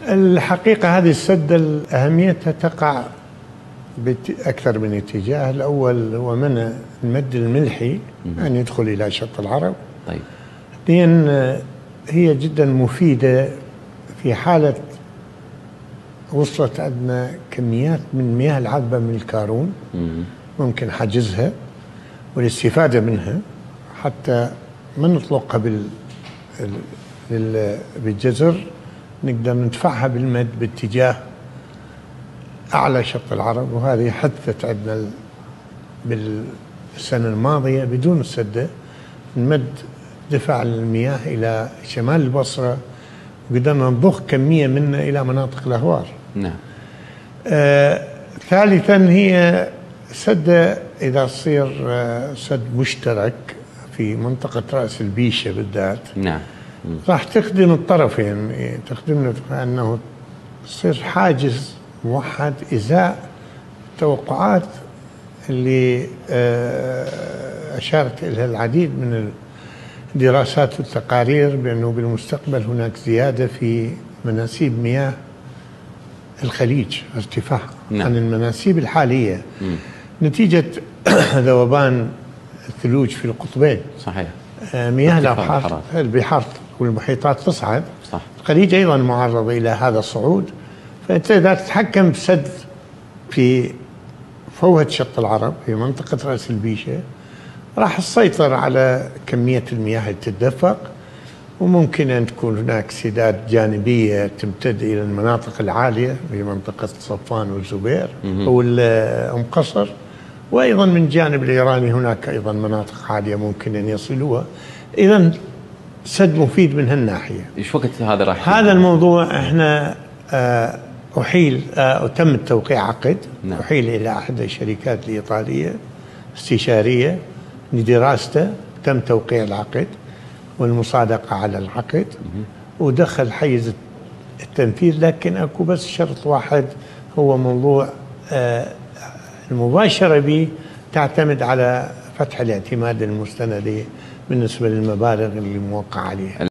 الحقيقة هذه السد أهميتها تقع بأكثر من اتجاه. الأول هو منع المد الملحي أن يدخل إلى شط العرب. طيب. اثنين، هي جدا مفيدة في حالة وصلت عندنا كميات من المياه العذبة من الكارون، ممكن حجزها والاستفادة منها حتى ما نطلقها بالجزر، نقدر ندفعها بالمد باتجاه أعلى شط العرب. وهذه حدثت عندنا بالسنة الماضية بدون السدة، نمد دفع المياه إلى شمال البصرة وقدرنا نضخ كمية منها إلى مناطق الأهوار. نعم. ثالثا، هي سدة إذا تصير سد مشترك في منطقة رأس البيشة بالذات، نعم، راح تخدم الطرفين، تخدمنا أنه تصير حاجز موحد إزاء التوقعات اللي أشارت إليها العديد من الدراسات والتقارير بأنه بالمستقبل هناك زيادة في مناسيب مياه الخليج، ارتفاع عن المناسيب الحالية نتيجة ذوبان الثلوج في القطبين. صحيح. مياه البحار والمحيطات تصعد. صح. الخليج أيضا معرض إلى هذا الصعود. فأنت إذا تتحكم بسد في فوهة شط العرب في منطقة رأس البيشة، راح تسيطر على كمية المياه اللي تتدفق، وممكن أن تكون هناك سداد جانبية تمتد إلى المناطق العالية في منطقة صفان والزبير أو أم قصر، وأيضا من الجانب الإيراني هناك أيضا مناطق عالية ممكن أن يصلوها. إذن سد مفيد من هالناحية. إيش وقت هذا راح؟ هذا الموضوع إحنا تم التوقيع عقد. نعم. أحيل إلى أحد الشركات الإيطالية استشارية لدراسته، تم توقيع العقد والمصادقة على العقد ودخل حيز التنفيذ. لكن أكو بس شرط واحد، هو موضوع المباشرة به تعتمد على فتح الاعتماد المستندي بالنسبة للمبالغ اللي موقع عليها.